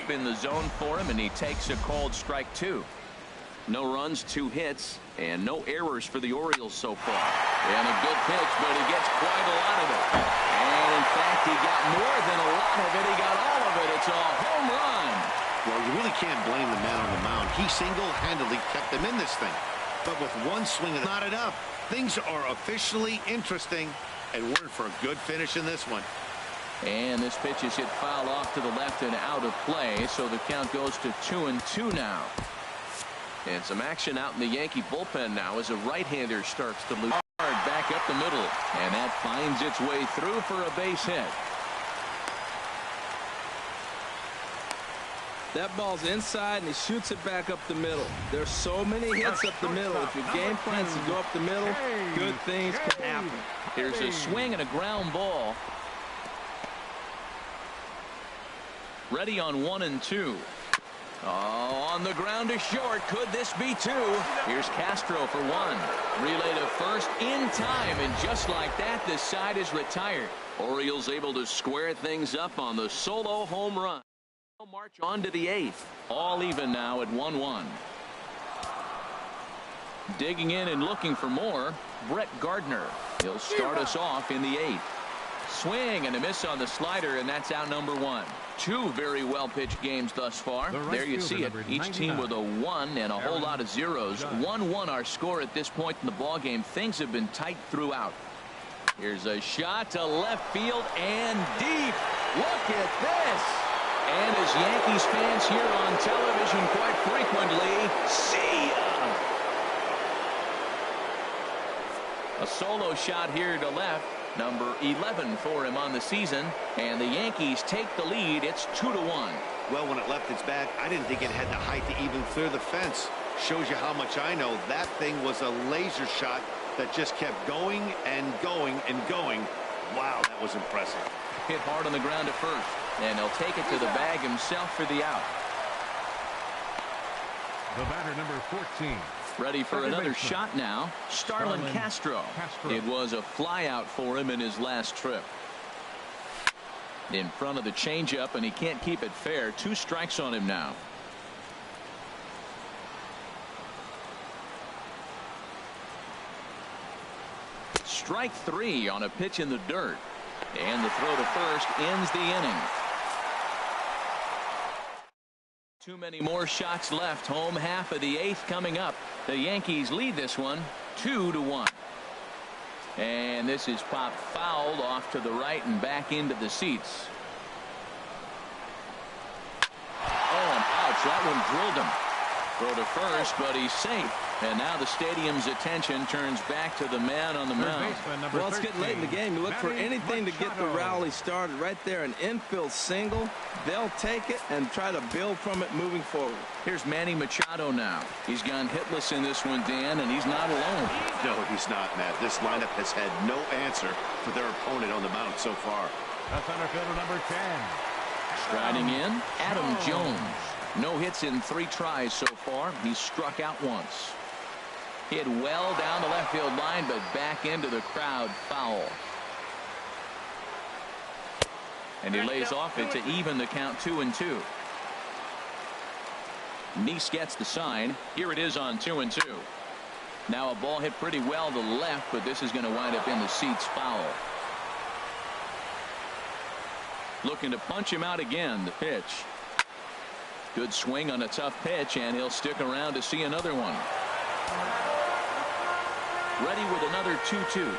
up in the zone for him, and he takes a called strike 2. No runs, 2 hits, and no errors for the Orioles so far. And a good pitch, but he gets quite a lot of it. And in fact, he got more than a lot of it. He got all of it. It's a home run. Well, you really can't blame the man on the mound. He single-handedly kept them in this thing. But with one swing, not enough. Things are officially interesting, and we're in for a good finish in this one. And this pitch is hit foul off to the left and out of play, so the count goes to 2-2 now. And some action out in the Yankee bullpen now as a right-hander starts to lose hard back up the middle, and that finds its way through for a base hit. That ball's inside, and he shoots it back up the middle. There's so many hits up the middle. If your game plan is to go up the middle, good things can happen. Here's a swing and a ground ball. Ready on 1-2. Oh, on the ground to short. Could this be 2? Here's Castro for 1. Relay to first in time, and just like that, this side is retired. Orioles able to square things up on the solo home run. March on to the 8th. All even now at 1-1. Digging in and looking for more, Brett Gardner. He'll start us off in the 8th. Swing and a miss on the slider, and that's out number 1. 2 very well pitched games thus far. There you see it. Each team with a 1 and a whole lot of zeros. 1-1 our score at this point in the ball game. Things have been tight throughout. Here's a shot to left field and deep. Look at this. And as Yankees fans here on television quite frequently, see ya. A solo shot here to left. Number 11 for him on the season. And the Yankees take the lead. It's 2-1. Well, when it left its bat, I didn't think it had the height to even clear the fence. Shows you how much I know. That thing was a laser shot that just kept going and going and going. Wow, that was impressive. Hit hard on the ground at first. And he'll take it to the bag himself for the out. The batter, number 14. Ready for another shot now. Starlin Castro. It was a fly out for him in his last trip. In front of the changeup, and he can't keep it fair. 2 strikes on him now. Strike 3 on a pitch in the dirt. And the throw to first ends the inning. Too many more shots left. Home half of the 8th coming up. The Yankees lead this one 2-1. And this is popped fouled off to the right and back into the seats. Oh, and ouch. That one drilled him. Throw to first, but he's safe. And now the stadium's attention turns back to the man on the mound. Well, it's getting late in the game. You look for anything to get the rally started. Right there, an infield single. They'll take it and try to build from it moving forward. Here's Manny Machado now. He's gone hitless in this one, Dan, and he's not alone. No, he's not, Matt. This lineup has had no answer for their opponent on the mound so far. That's center fielder number 10. Striding in, Adam Jones. No hits in 3 tries so far. He's struck out once. Hit well down the left field line, but back into the crowd, foul. And he lays off it to even the count 2-2. Neese gets the sign. Here it is on 2-2. Now a ball hit pretty well to the left, but this is going to wind up in the seats, foul. Looking to punch him out again. The pitch. Good swing on a tough pitch, and he'll stick around to see another one. Ready with another 2-2.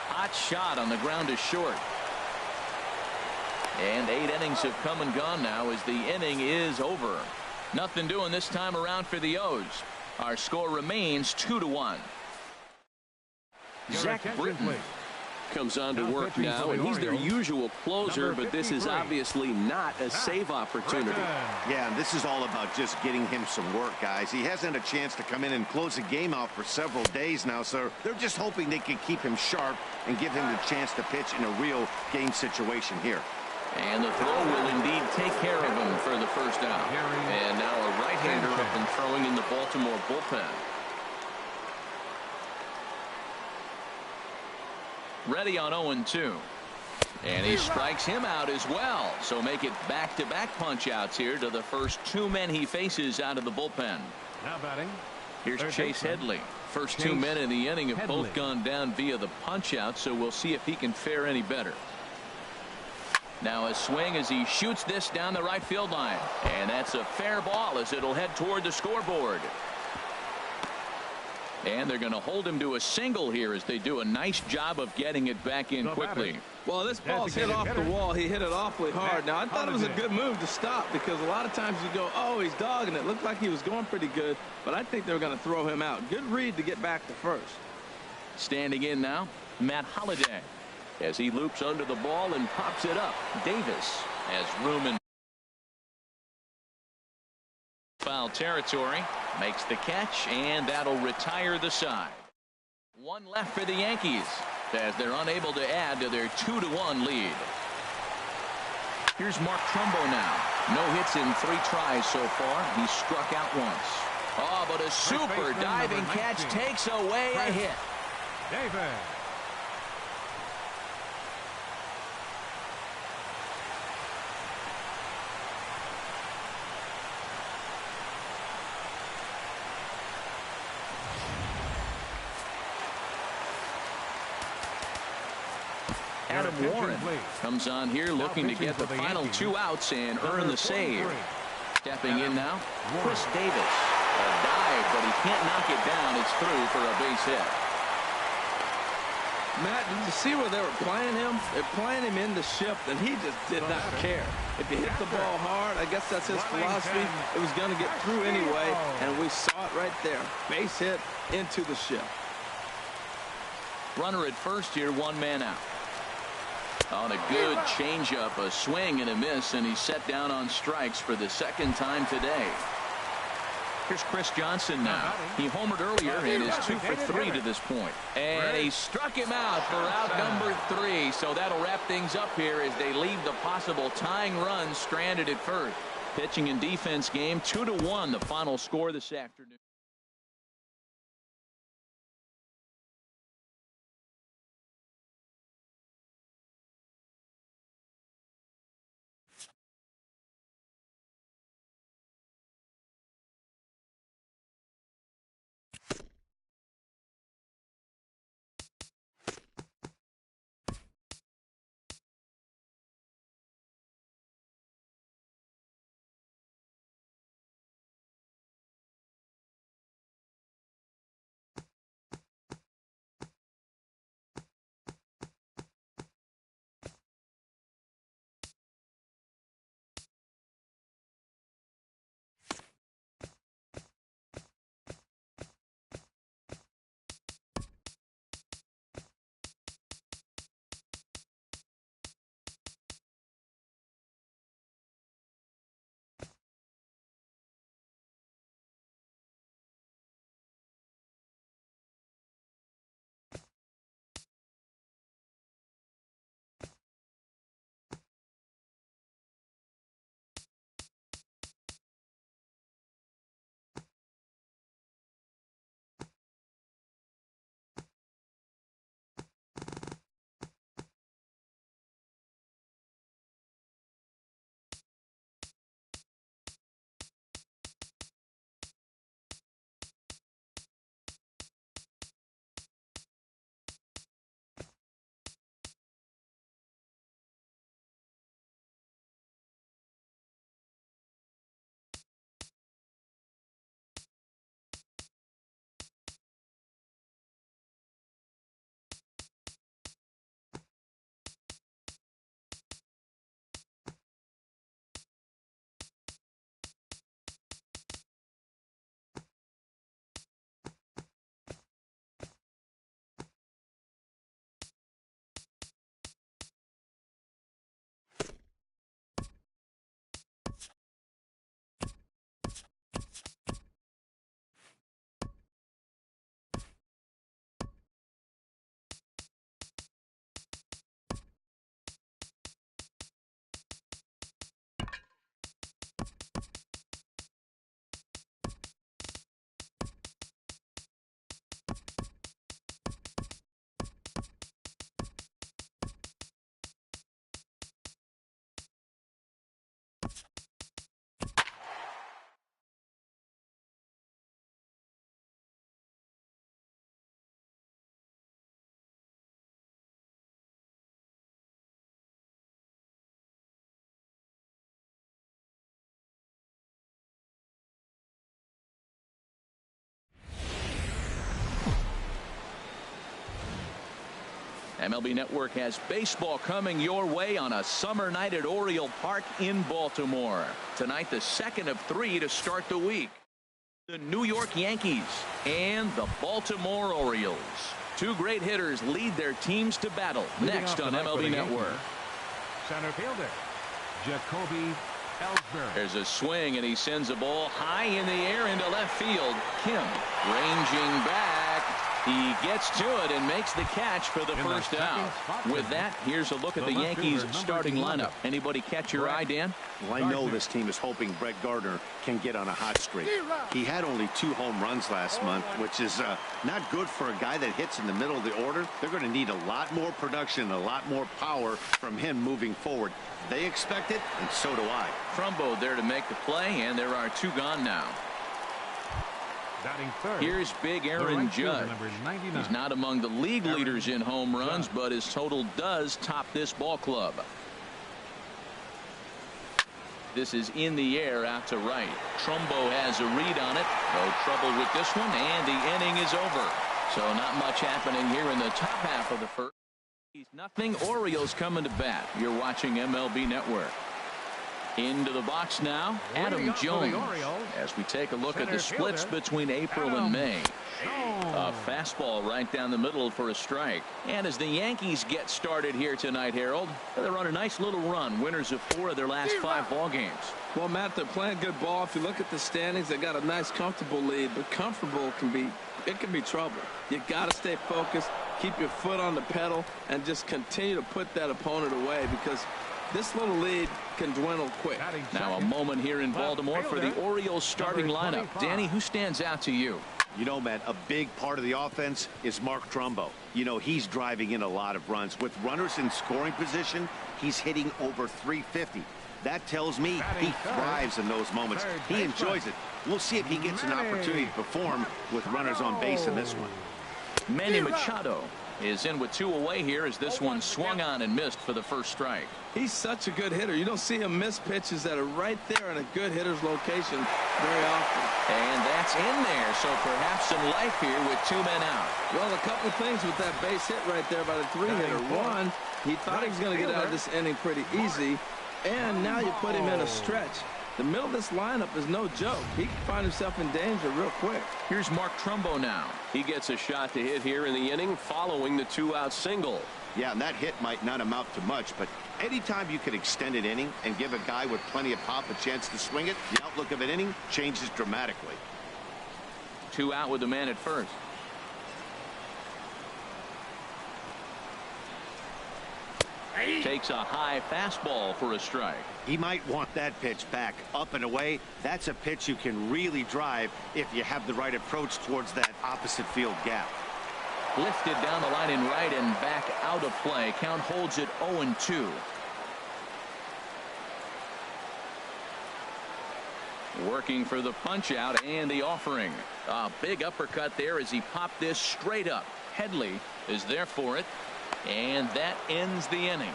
Hot shot on the ground is short. And 8 innings have come and gone now as the inning is over. Nothing doing this time around for the O's. Our score remains 2-1. Zach Britton comes on to work now, and he's their usual closer, but this is obviously not a save opportunity. Yeah, and this is all about just getting him some work, guys. He hasn't had a chance to come in and close the game out for several days now, so they're just hoping they can keep him sharp and give him the chance to pitch in a real game situation here. And the throw will indeed take care of him for the first out. And now a right-hander up and throwing in the Baltimore bullpen. Ready on 0-2. And he strikes him out as well. So make it back-to-back punch-outs here to the first two men he faces out of the bullpen. Now batting. Here's Chase Headley. First two men in the inning have both gone down via the punch-out, so we'll see if he can fare any better. Now a swing as he shoots this down the right field line. And that's a fair ball as it'll head toward the scoreboard. And they're going to hold him to a single here as they do a nice job of getting it back in quickly. Well, this ball's hit off the wall. He hit it awfully hard. Now, I thought it was a good move to stop because a lot of times you go, oh, he's dogging it. Looked like he was going pretty good, but I think they're going to throw him out. Good read to get back to first. Standing in now, Matt Holliday as he loops under the ball and pops it up. Davis has room in foul territory, makes the catch, and that'll retire the side. One left for the Yankees as they're unable to add to their 2-1 lead. Here's Mark Trumbo now. No hits in 3 tries so far. He's struck out once. Oh, but a super diving catch takes away a hit. Davis. Adam Warren comes on here looking to get the final 2 outs and earn the save. Stepping in now, Chris Davis. A dive, but he can't knock it down. It's through for a base hit. Matt, did you see where they were playing him? They're playing him in the shift, and he just did not care. If you hit the ball hard, I guess that's his philosophy. It was going to get through anyway, and we saw it right there. Base hit into the shift. Runner at first here, 1 man out. On a good changeup, a swing and a miss, and he's set down on strikes for the second time today. Here's Chris Johnson now. He homered earlier and is 2 for 3 to this point. And he struck him out for out number 3. So that'll wrap things up here as they leave the possible tying run stranded at first. Pitching and defense game 2-1 the final score this afternoon. MLB Network has baseball coming your way on a summer night at Oriole Park in Baltimore. Tonight, the second of 3 to start the week. The New York Yankees and the Baltimore Orioles. Two great hitters lead their teams to battle. Next on MLB Network. Center fielder, Jacoby Ellsbury. There's a swing, and he sends a ball high in the air into left field. Kim ranging back. He gets to it and makes the catch for the first out. With that, here's a look at the Yankees starting lineup. Anybody catch your eye, Dan? Well, I know this team is hoping Brett Gardner can get on a hot streak. He had only 2 home runs last month, which is not good for a guy that hits in the middle of the order. They're going to need a lot more production, a lot more power from him moving forward. They expect it, and so do I. Trumbo there to make the play, and there are 2 gone now. Batting third, here's big Aaron Judge. He's not among the league leaders in home runs, but his total does top this ball club. This is in the air out to right. Trumbo has a read on it. No trouble with this one, and the inning is over. So not much happening here in the top half of the first. Nothing. Orioles coming to bat. You're watching MLB Network. Into the box now, Adam Jones, as we take a look at the splits between April and May. A fastball right down the middle for a strike. And as the Yankees get started here tonight, Harold, they're on a nice little run. Winners of 4 of their last 5 ball games. Well, Matt, they're playing good ball. If you look at the standings, they got a nice, comfortable lead. But comfortable can be trouble. You got to stay focused, keep your foot on the pedal, and just continue to put that opponent away, because this little lead can dwindle quick. Now a moment here in Baltimore for the Orioles starting lineup. Danny, who stands out to you? You know, Matt, a big part of the offense is Mark Trumbo. You know, he's driving in a lot of runs. With runners in scoring position, he's hitting over 350. That tells me he thrives in those moments. He enjoys it. We'll see if he gets an opportunity to perform with runners on base in this one. Manny Machado is in with 2 away here as this one swung on and missed for the first strike. He's such a good hitter. You don't see him miss pitches that are right there in a good hitter's location very often. And that's in there, so perhaps some life here with 2 men out. Well, a couple things with that base hit right there by the 3-hitter. One, he thought he was going to get out of this inning pretty easy, and now you put him in a stretch. The middle of this lineup is no joke. He can find himself in danger real quick. Here's Mark Trumbo now. He gets a shot to hit here in the inning following the 2-out single. Yeah, and that hit might not amount to much, but anytime you can extend an inning and give a guy with plenty of pop a chance to swing it, the outlook of an inning changes dramatically. 2 out with the man at first. Takes a high fastball for a strike. He might want that pitch back up and away. That's a pitch you can really drive if you have the right approach towards that opposite field gap. Lifted down the line in right and back out of play. Count holds it 0-2. Working for the punch out and the offering. A big uppercut there as he popped this straight up. Headley is there for it, and that ends the inning.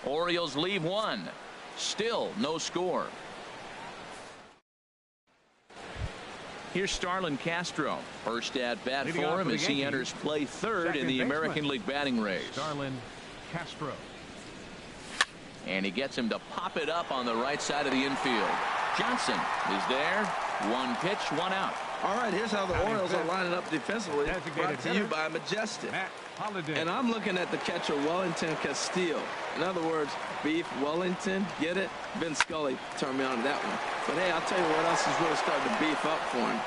Orioles leave 1. Still no score. Here's Starlin Castro. First at bat for him as he enters play third in the American League batting race. Starlin Castro. And he gets him to pop it up on the right side of the infield. Johnson is there. 1 pitch, 1 out. All right, here's how the Orioles are lining up defensively. Brought to you by Majestic. And I'm looking at the catcher, Wellington Castillo. In other words, Beef Wellington, get it? Vin Scully turned me on to that one. But hey, I'll tell you what else is really starting to beef up for him,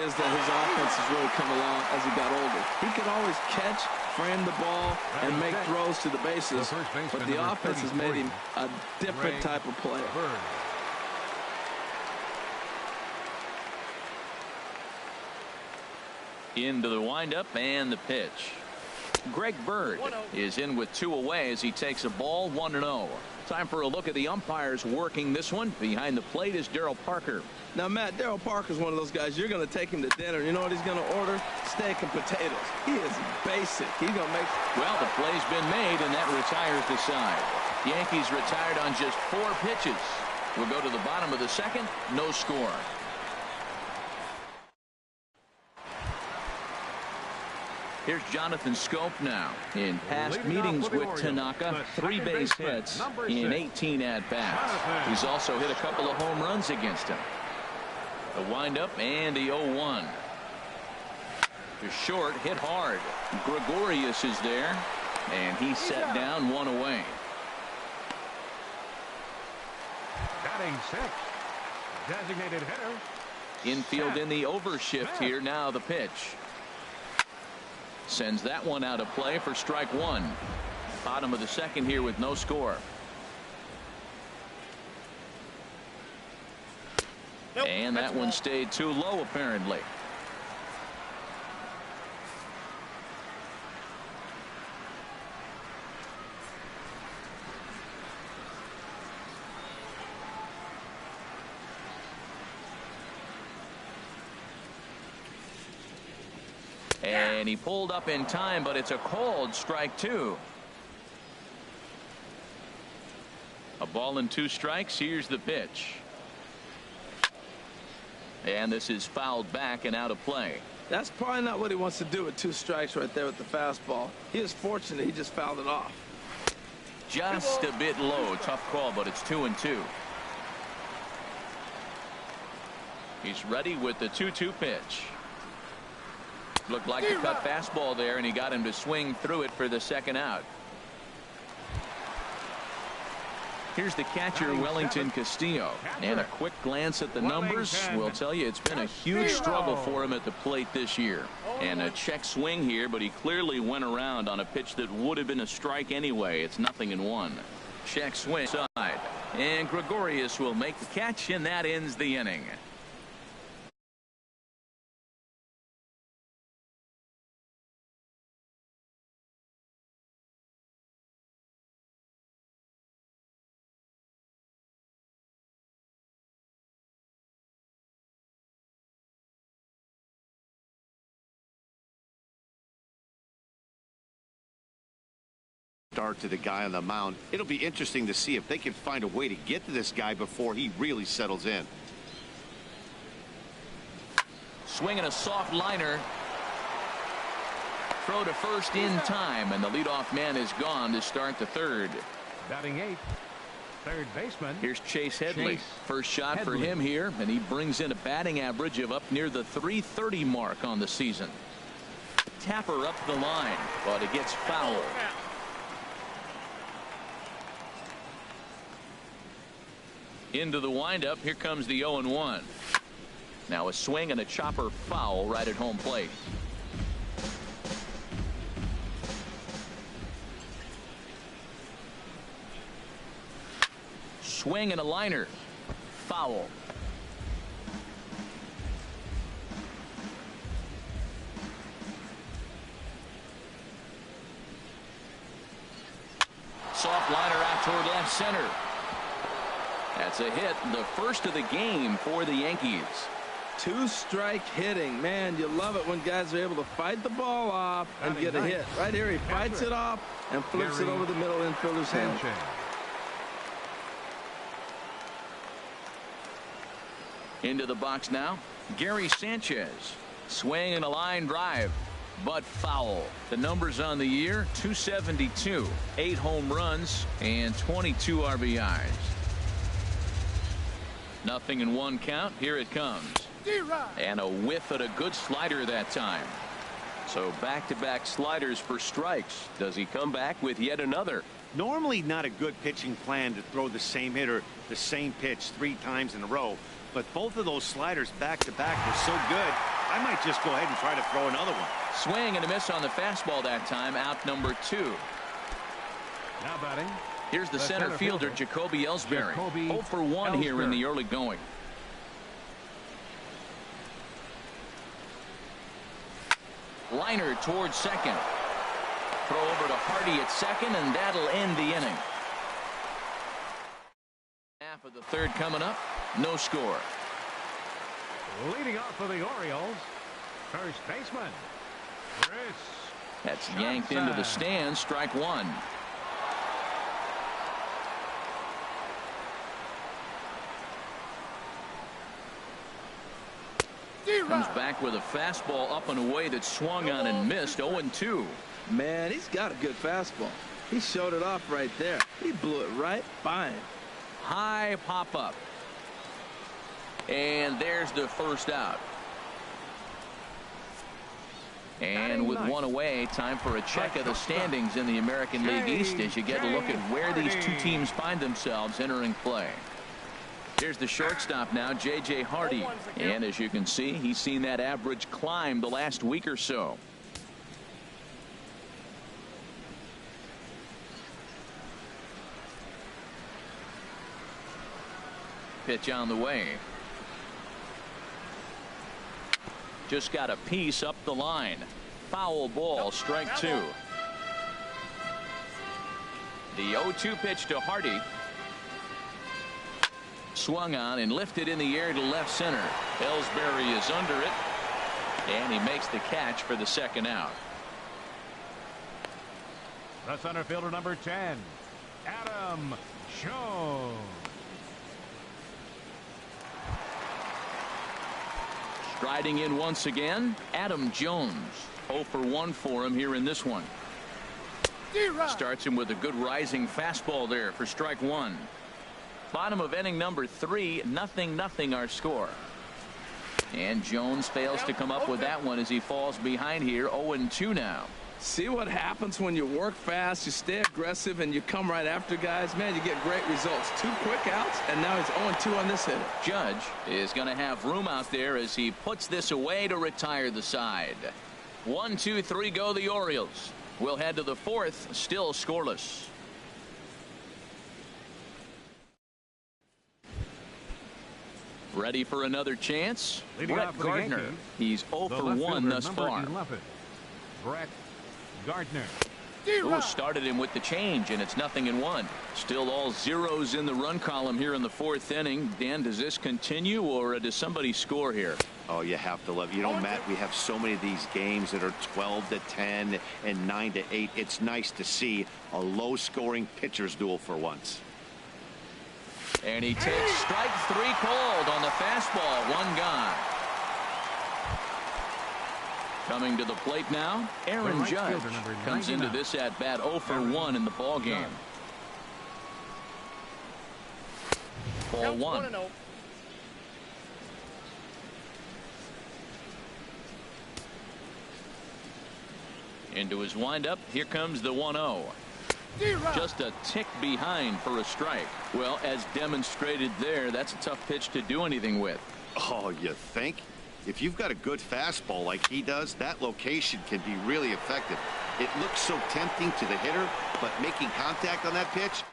is that his offense has really come along as he got older. He can always catch, frame the ball, and make throws to the bases, but the offense has made him a different type of player. Into the windup and the pitch. Greg Bird is in with 2 away as he takes a ball 1-0. Time for a look at the umpires working this one. Behind the plate is Darryl Parker. Now, Matt, Darryl Parker's one of those guys, you're going to take him to dinner. You know what he's going to order? Steak and potatoes. He is basic. He's going to make... Well, the play's been made, and that retires the side. Yankees retired on just 4 pitches. We'll go to the bottom of the second. No score. Here's Jonathan Scope now. In past meetings with Tanaka, 3 base hits in 18 at-bats. He's also hit a couple of home runs against him. The windup and the 0-1. To short, hit hard. Gregorius is there, and he's set down, 1 away. Batting 6. Designated hitter. Infield in the overshift here. Now the pitch. Sends that one out of play for strike 1. Bottom of the second here with no score. And that one stayed too low apparently. And he pulled up in time, but it's a called strike 2. A ball and 2 strikes. Here's the pitch. And this is fouled back and out of play. That's probably not what he wants to do with 2 strikes right there with the fastball. He is fortunate he just fouled it off. Just a bit low. Tough call, but it's 2-2. He's ready with the 2-2 pitch. Looked like a cut fastball there, and he got him to swing through it for the second out. Here's the catcher, Wellington Castillo, and a quick glance at the numbers will tell you it's been a huge struggle for him at the plate this year. And a check swing here, but he clearly went around on a pitch that would have been a strike anyway. It's 0-1. Check swing side, and Gregorius will make the catch, and that ends the inning. Start to the guy on the mound. It'll be interesting to see if they can find a way to get to this guy before he really settles in. Swinging a soft liner. Throw to first in time, and the leadoff man is gone to start the third. Batting 8. Third baseman. Here's Chase Headley. First shot for him here, and he brings in a batting average of up near the .330 mark on the season. Tapper up the line, but it gets foul. Into the windup. Here comes the 0-1. Now a swing and a chopper foul right at home plate. Swing and a liner. Foul. Soft liner out toward left center. That's a hit, the first of the game for the Yankees. 2-strike hitting. Man, you love it when guys are able to fight the ball off and get a hit. Right here, he fights it off and flips it over the middle infielder's hand. Into the box now, Gary Sanchez. Swing and a line drive, but foul. The numbers on the year, 272, 8 home runs, and 22 RBIs. 0-1 count. Here it comes. And a whiff at a good slider that time. So back-to-back sliders for strikes. Does he come back with yet another? Normally not a good pitching plan to throw the same hitter the same pitch 3 times in a row. But both of those sliders back-to-back were so good, I might just go ahead and try to throw another one. Swing and a miss on the fastball that time. Out number 2. Now batting. Here's the center fielder, Jacoby Ellsbury. 0 for 1 here in the early going. Liner towards second. Throw over to Hardy at second, and that'll end the inning. Half of the third coming up. No score. Leading off for the Orioles, first baseman, Chris. That's yanked into the stands. Strike 1. Comes back with a fastball up and away that swung on and missed. 0-2. Man, he's got a good fastball. He showed it off right there. He blew it right by him. High pop up. And there's the first out. And with one away, time for a check of the standings in the American League East as you get a look at where these two teams find themselves entering play. Here's the shortstop now, J.J. Hardy. And as you can see, he's seen that average climb the last week or so. Pitch on the way. Just got a piece up the line. Foul ball, strike two. The 0-2 pitch to Hardy. Swung on and lifted in the air to left center. Ellsbury is under it. And he makes the catch for the second out. The center fielder, number 10, Adam Jones. Striding in once again, Adam Jones. 0 for 1 for him here in this one. Starts him with a good rising fastball there for strike one. Bottom of inning number 3, 0-0 our score. And Jones fails to come up with that one as he falls behind here. 0-2 now. See what happens when you work fast, you stay aggressive, and you come right after guys. Man, you get great results. 2 quick outs, and now he's 0-2 on this hitter. Judge is going to have room out there as he puts this away to retire the side. 1, 2, 3 go the Orioles. We'll head to the 4th, still scoreless. Ready for another chance? Leading Brett off for the Gardner. Yankees, He's 0 the for left 1 fielder, thus number far. 11, Brett Gardner. Ooh, started him with the change, and it's 0-1. Still all zeros in the run column here in the 4th inning. Dan, does this continue, or does somebody score here? Oh, you have to love. You know, Matt, we have so many of these games that are 12-10 and 9-8. It's nice to see a low-scoring pitcher's duel for once. And he takes strike 3 called on the fastball. 1 gone. Coming to the plate now, Aaron right Judge fielder, number comes 99. into this at bat 0 for 1 in the ball game. Ball 1. Into his windup. Here comes the 1-0. Just a tick behind for a strike. Well, as demonstrated there, that's a tough pitch to do anything with. Oh, you think? If you've got a good fastball like he does, that location can be really effective. It looks so tempting to the hitter, but making contact on that pitch.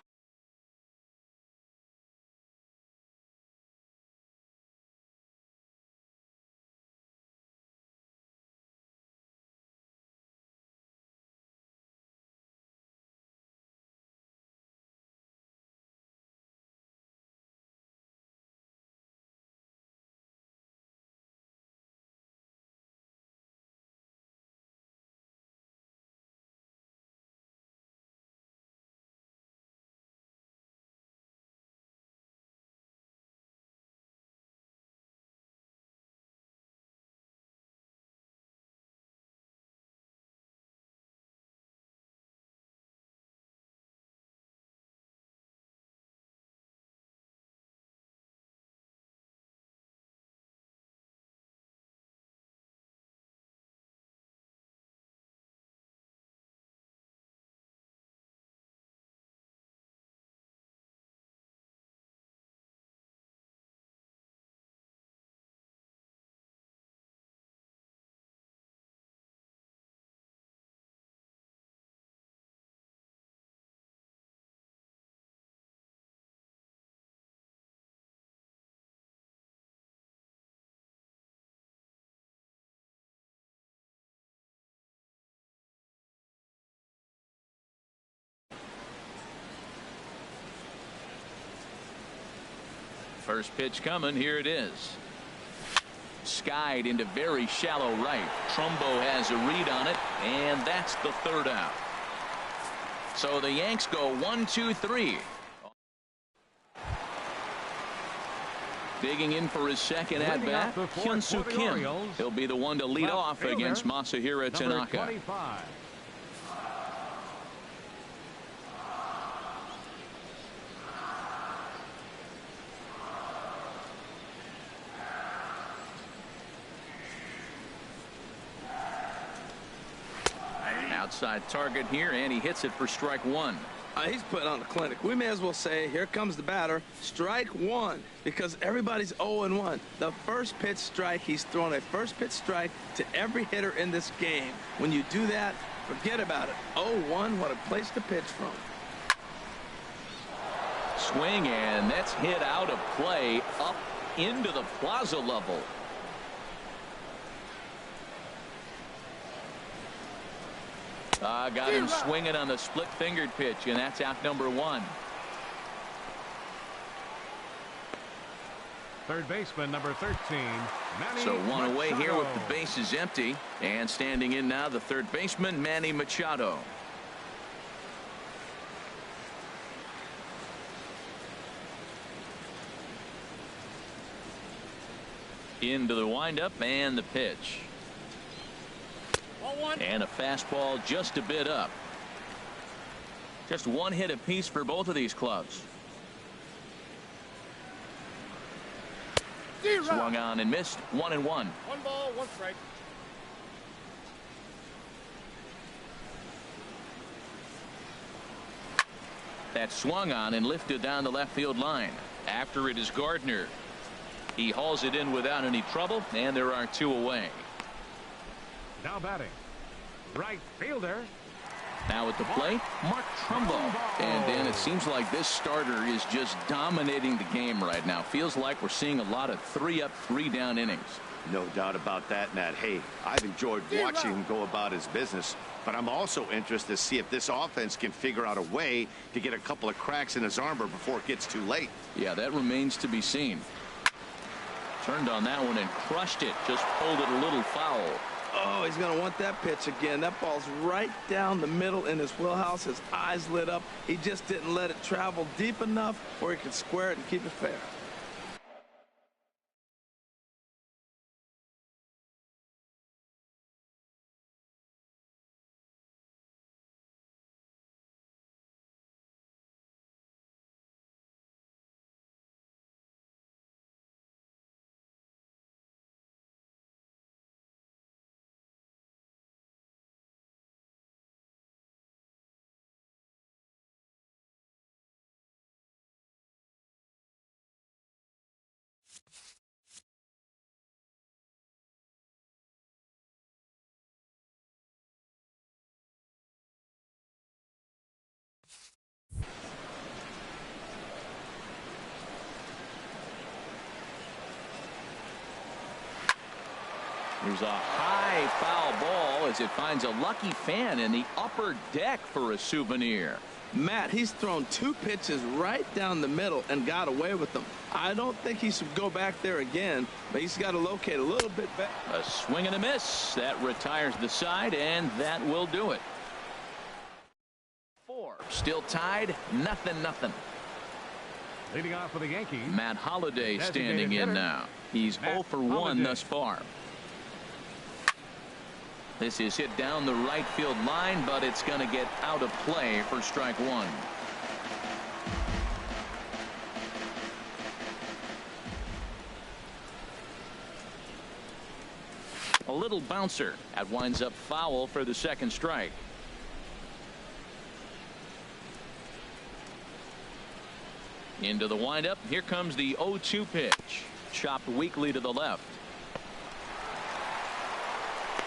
First pitch coming. Here it is. Skied into very shallow right. Trumbo has a read on it, and that's the 3rd out. So the Yanks go 1, 2, 3. Digging in for his second at-bat, Hyun-Soo Kim. He'll be the one to lead off against Masahiro Tanaka. 25. Outside target here, and he hits it for strike one. He's putting on a clinic. We may as well say, here comes the batter, strike one, because everybody's 0-1. The first pitch strike, he's thrown a first pitch strike to every hitter in this game. When you do that, forget about it. 0-1, what a place to pitch from. Swing, and that's hit out of play up into the plaza level. Got him swinging on the split-fingered pitch, and that's out number one. Third baseman, number 13, Manny So one away Machado. here with the bases empty. And standing in now, the third baseman, Manny Machado. Into the windup and the pitch. And a fastball just a bit up. Just one hit apiece for both of these clubs. Swung on and missed. 1-1. 1 ball, 1 strike. That swung on and lifted down the left field line. After it is Gardner. He hauls it in without any trouble, and there are two away. Now batting, right fielder. Now at the plate, Mark Trumbo. And then it seems like this starter is just dominating the game right now. Feels like we're seeing a lot of 3-up, 3-down innings. No doubt about that, Matt. Hey, I've enjoyed watching him go about his business, but I'm also interested to see if this offense can figure out a way to get a couple of cracks in his armor before it gets too late. Yeah, that remains to be seen. Turned on that one and crushed it. Just pulled it a little foul. Oh, he's going to want that pitch again. That ball's right down the middle in his wheelhouse. His eyes lit up. He just didn't let it travel deep enough where he could square it and keep it fair. There's a high foul ball as it finds a lucky fan in the upper deck for a souvenir. Matt, he's thrown 2 pitches right down the middle and got away with them. I don't think he should go back there again, but he's got to locate a little bit better. A swing and a miss. That retires the side, and that will do it. 4. Still tied. 0-0. Leading off for the Yankees, Matt Holliday standing Designated in hitter, now. He's Matt 0 for 1 Holliday. thus far. This is hit down the right field line, but it's going to get out of play for strike one. A little bouncer. That winds up foul for the second strike. Into the windup. Here comes the 0-2 pitch. Chopped weakly to the left.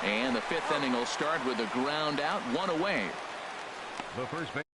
And the 5th inning will start with a ground out, 1 away. the first base.